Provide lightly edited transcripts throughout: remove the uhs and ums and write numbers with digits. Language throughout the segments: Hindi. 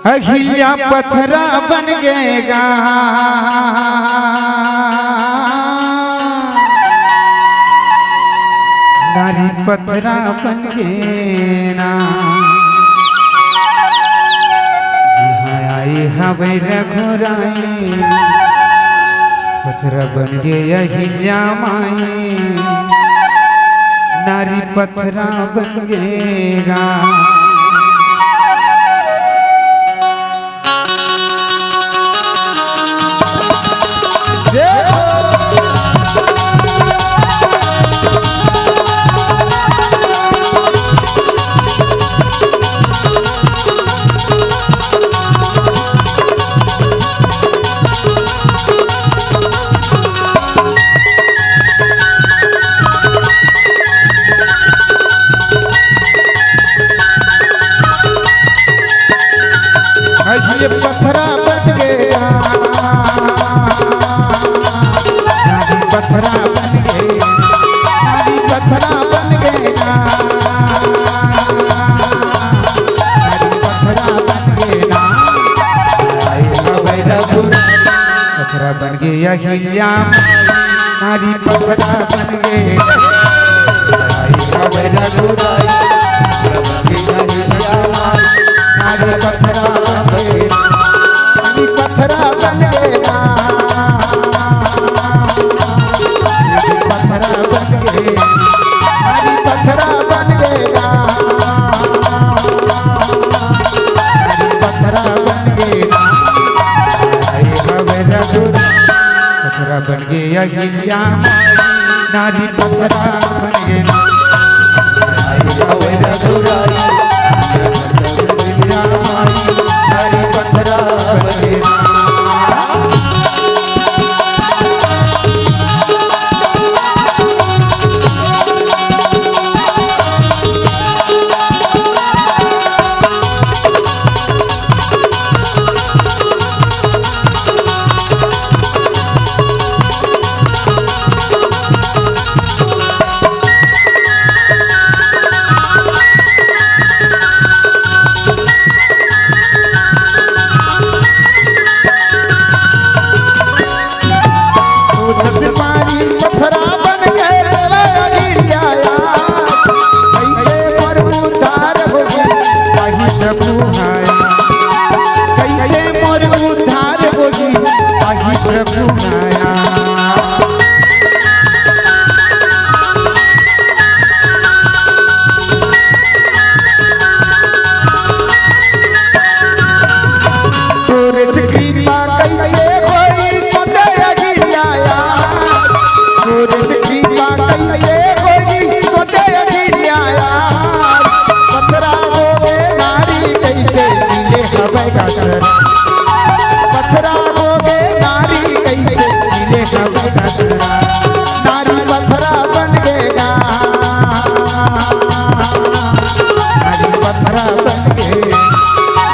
अहिल्या पत्थरा बन गएगा नारी पत्थरा बन गए ना आई हवे रघुराई पत्थरा बन गए अहिल्या माई नारी पत्थरा बन गएगा ये पत्थरा बन गया नारी पत्थरा बन गए नारी पत्थरा बन गया नारी पत्थरा बन गया पत्थरा बन गया हिल्या नारी पत्थरा बन गए नारी पत्थरा पत्थरा बन गया पत्थरा बन गए नारी पत्थरा बन गया नारी पत्थरा बन गया पत्थरा बन गया हिल्या नारी पत्थरा बन गया नारी पत्थरा बन गया पत्थरा होगे नारी कैसे मिले नारी पत्थरा बन गएगा नारी पत्थरा बन गए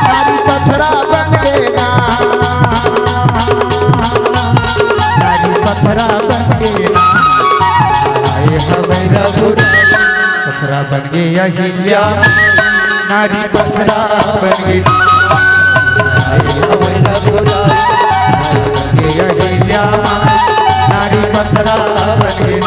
नारी पत्थरा बन गएगा नारी पत्थरा बन गएगा पत्थरा बन गया हिल्या नारी पत्थरा बन गई नारी पत्थरा बन गई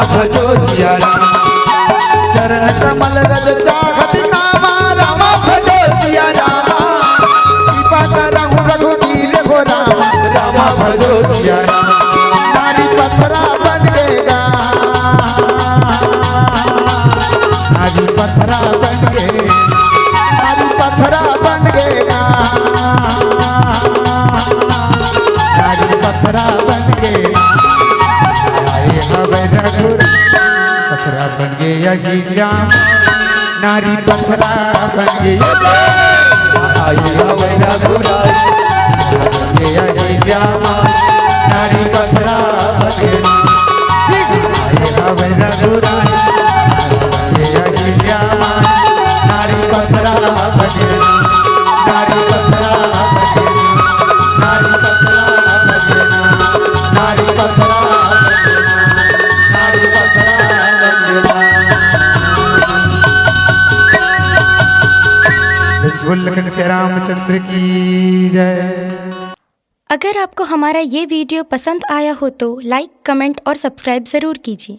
भजो सिया चरण कमल रज चाहत नामा रामा भजो सिया रामा कृपा करहु रघुवीर हो रामा रामा भजो सिया नारी पत्थरा बन गएगा नारी पत्थरा बन गए नारी पत्थरा बन गएगा नारी पत्थरा पथरा बन गया अहिल्या नारी पथरा बन गया आई हवे रघुराई बन गया अहिल्या नारी पथरा बन गया आई हवे रघुराई बन गया अहिल्या नारी पथरा बन गया नारी पथरा बन गया नारी पथरा बन गया नारी पथरा लखन से रामचंद्र की जय। अगर आपको हमारा ये वीडियो पसंद आया हो तो लाइक, कमेंट और सब्सक्राइब ज़रूर कीजिए।